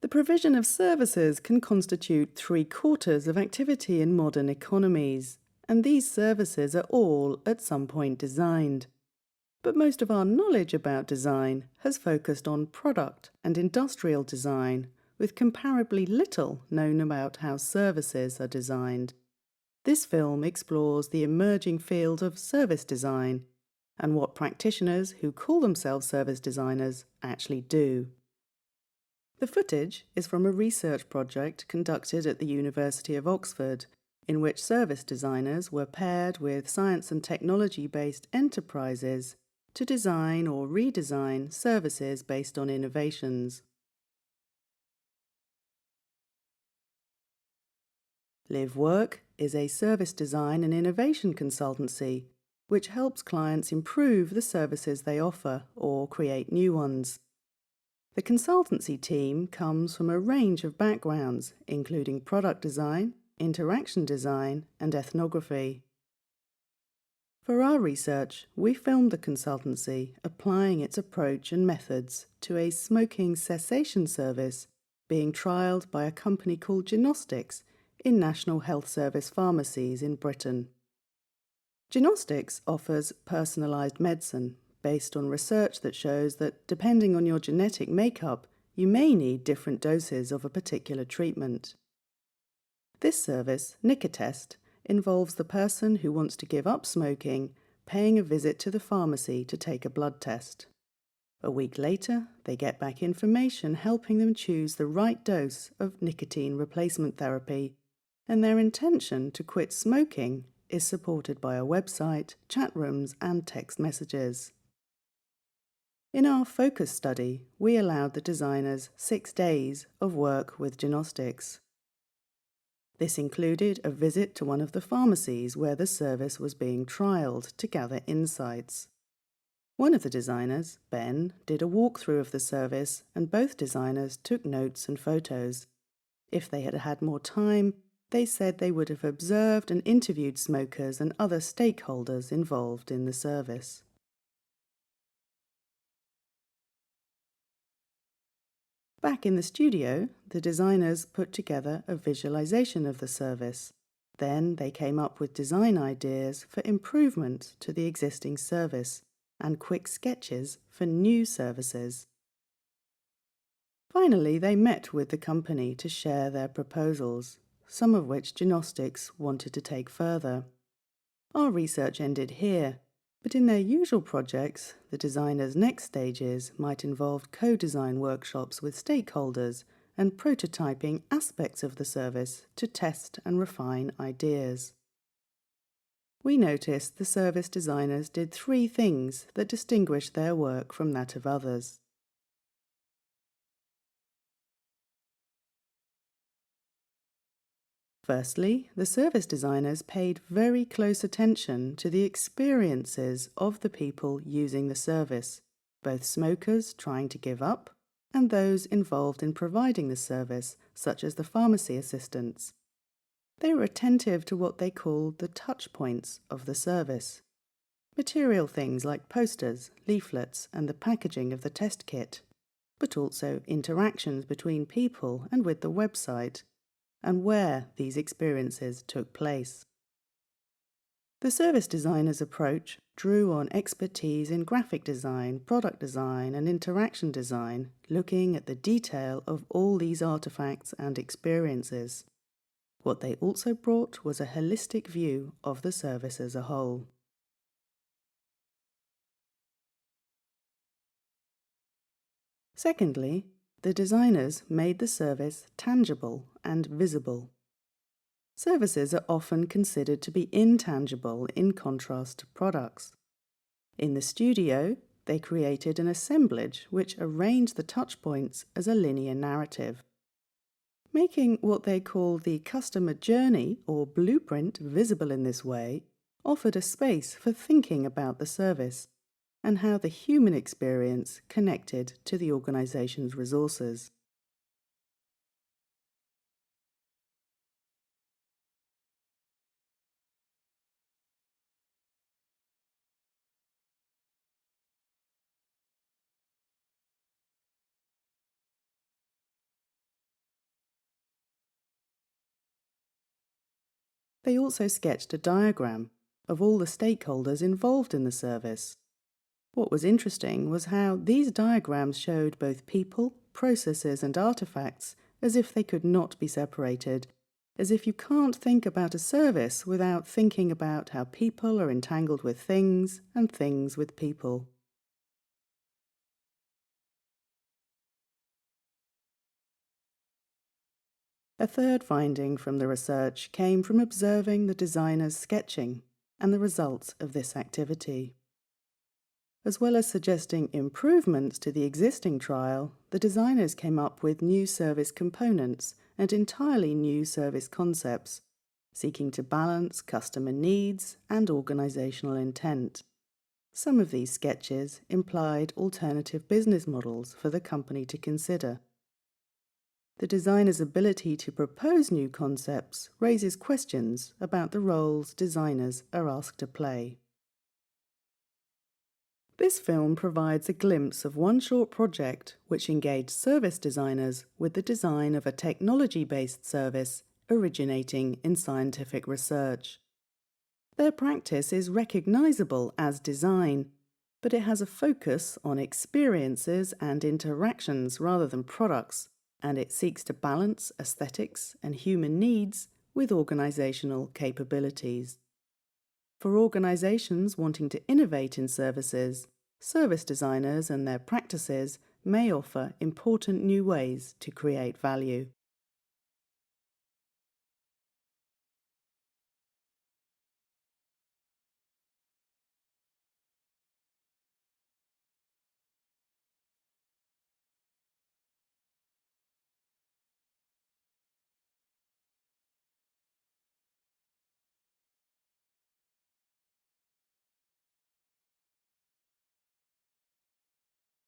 The provision of services can constitute 3/4 of activity in modern economies, and these services are all at some point designed. But most of our knowledge about design has focused on product and industrial design, with comparably little known about how services are designed. This film explores the emerging field of service design and what practitioners who call themselves service designers actually do. The footage is from a research project conducted at the University of Oxford, in which service designers were paired with science and technology-based enterprises to design or redesign services based on innovations. Live Work is a service design and innovation consultancy which helps clients improve the services they offer or create new ones. The consultancy team comes from a range of backgrounds, including product design, interaction design, and ethnography. For our research, we filmed the consultancy applying its approach and methods to a smoking cessation service being trialled by a company called g-Nostics in National Health Service pharmacies in Britain. g-Nostics offers personalised medicine based on research that shows that, depending on your genetic makeup, you may need different doses of a particular treatment. This service, Nicotest, involves the person who wants to give up smoking paying a visit to the pharmacy to take a blood test. A week later, they get back information helping them choose the right dose of nicotine replacement therapy, and their intention to quit smoking is supported by a website, chat rooms, and text messages. In our focus study, we allowed the designers 6 days of work with g-Nostics. This included a visit to one of the pharmacies where the service was being trialled to gather insights. One of the designers, Ben, did a walkthrough of the service, and both designers took notes and photos. If they had had more time, they said they would have observed and interviewed smokers and other stakeholders involved in the service. Back in the studio, the designers put together a visualization of the service. Then they came up with design ideas for improvement to the existing service and quick sketches for new services. Finally, they met with the company to share their proposals, some of which g-Nostics wanted to take further. Our research ended here, but in their usual projects, the designers' next stages might involve co-design workshops with stakeholders and prototyping aspects of the service to test and refine ideas. We noticed the service designers did 3 things that distinguished their work from that of others. Firstly, the service designers paid very close attention to the experiences of the people using the service, both smokers trying to give up and those involved in providing the service, such as the pharmacy assistants. They were attentive to what they called the touch points of the service. Material things like posters, leaflets, and the packaging of the test kit, but also interactions between people and with the website, and where these experiences took place. The service designer's approach drew on expertise in graphic design, product design, and interaction design, looking at the detail of all these artifacts and experiences. What they also brought was a holistic view of the service as a whole. Secondly, the designers made the service tangible and visible. Services are often considered to be intangible in contrast to products. In the studio, they created an assemblage which arranged the touchpoints as a linear narrative. Making what they call the customer journey or blueprint visible in this way offered a space for thinking about the service and how the human experience connected to the organization's resources. They also sketched a diagram of all the stakeholders involved in the service. What was interesting was how these diagrams showed both people, processes, and artifacts as if they could not be separated, as if you can't think about a service without thinking about how people are entangled with things and things with people. A third finding from the research came from observing the designers sketching and the results of this activity. As well as suggesting improvements to the existing trial, the designers came up with new service components and entirely new service concepts, seeking to balance customer needs and organizational intent. Some of these sketches implied alternative business models for the company to consider. The designer's ability to propose new concepts raises questions about the roles designers are asked to play. This film provides a glimpse of one short project which engaged service designers with the design of a technology-based service originating in scientific research. Their practice is recognizable as design, but it has a focus on experiences and interactions rather than products, and it seeks to balance aesthetics and human needs with organizational capabilities. For organizations wanting to innovate in services, service designers and their practices may offer important new ways to create value.